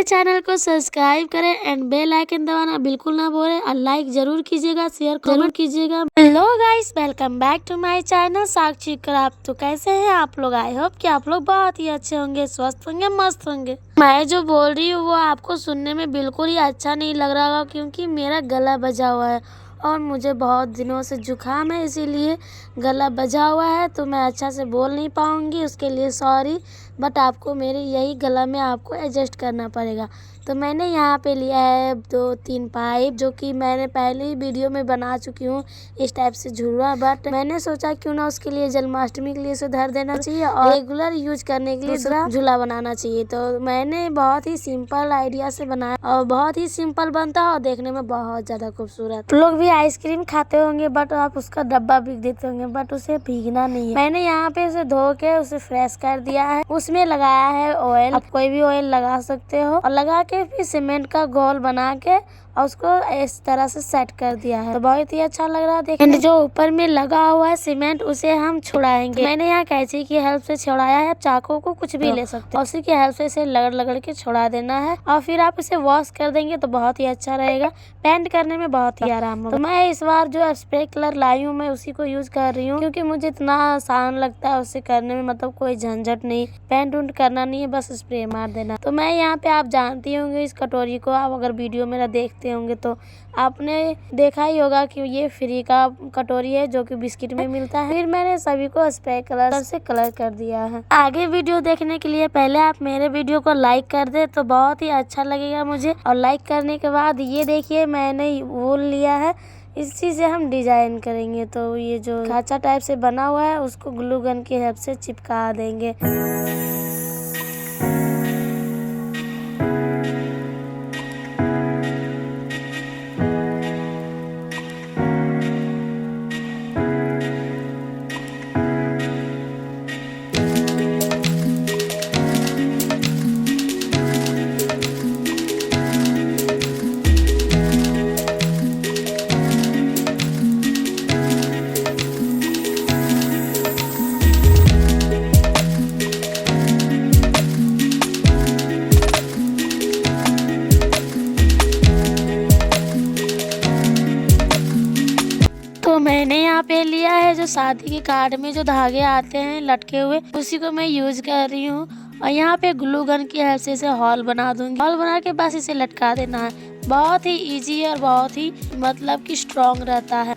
Channel को subscribe करें and bell icon दबाना बिल्कुल ना भूलें और लाइक जरूर कीजिएगा, शेयर जरूर कीजिएगा। Hello guys, welcome back to my channel Sakshi craft. तो कैसे हैं आप लोग? आई होप कि आप लोग बहुत ही अच्छे होंगे, स्वस्थ होंगे, मस्त होंगे। मैं जो बोल रही हूँ वो आपको सुनने में बिल्कुल ही अच्छा नहीं लग रहा होगा क्योंकि मेरा गला बजा हुआ है और मुझे बहुत दिनों से जुकाम है, इसीलिए गला बजा हुआ है तो मैं अच्छा से बोल नहीं पाऊँगी। उसके लिए सॉरी, बट आपको मेरे यही गला में आपको एडजस्ट करना पड़ेगा। तो मैंने यहाँ पे लिया है 2-3 पाइप, जो कि मैंने पहले ही वीडियो में बना चुकी हूँ इस टाइप से झूला। बट मैंने सोचा क्यों ना उसके लिए जन्माष्टमी के लिए इसे धर देना चाहिए और रेगुलर यूज करने के लिए दूसरा झूला बनाना चाहिए। तो मैंने बहुत ही सिंपल आइडिया से बनाया और बहुत ही सिंपल बनता है और देखने में बहुत ज्यादा खूबसूरत। लोग भी आइसक्रीम खाते होंगे बट आप उसका डब्बा भीग देते होंगे, बट उसे भीगना नहीं है। मैंने यहाँ पे उसे धो के उसे फ्रेश कर दिया है। उसमें लगाया है ऑयल, आप कोई भी ऑयल लगा सकते हो, और लगा के फिर सीमेंट का घोल बना के और उसको इस तरह से सेट कर दिया है। तो बहुत ही अच्छा लग रहा है देखने। एंड जो ऊपर में लगा हुआ है सीमेंट उसे हम छुड़ाएंगे। मैंने यहाँ कैंची की हेल्प से छुड़ाया है, चाकू को कुछ भी ले सकते हो, उसी की हेल्प से इसे लगड़ के छुड़ा देना है और फिर आप इसे वॉश कर देंगे तो बहुत ही अच्छा रहेगा। पेंट करने में बहुत ही आराम होगा। तो मैं इस बार जो स्प्रे कलर लाई हूँ मैं उसी को यूज कर रही हूँ क्योंकि मुझे इतना आसान लगता है उसे करने में, मतलब कोई झंझट नहीं, पेंट उंट करना नहीं है, बस स्प्रे मार देना। तो मैं यहाँ पे, आप जानती होंगे इस कटोरी को, आप अगर वीडियो मेरा देखते होंगे तो आपने देखा ही होगा कि ये फ्री का कटोरी है जो कि बिस्किट में मिलता है। फिर मैंने सभी को स्प्रे कलर से कलर कर दिया है। आगे वीडियो देखने के लिए पहले आप मेरे वीडियो को लाइक कर दे तो बहुत ही अच्छा लगेगा मुझे। और लाइक करने के बाद ये देखिए मैंने वूल लिया है, इसी से हम डिजाइन करेंगे। तो ये जो खांचा टाइप से बना हुआ है उसको ग्लू गन की हेल्प से चिपका देंगे। तो मैंने यहाँ पे लिया है जो शादी के कार्ड में जो धागे आते हैं लटके हुए, उसी को मैं यूज कर रही हूँ। और यहाँ पे ग्लू गन की हेल्प से इसे हॉल बना दूंगी। हॉल बना के बस इसे लटका देना है। बहुत ही इजी और बहुत ही मतलब कि स्ट्रॉन्ग रहता है।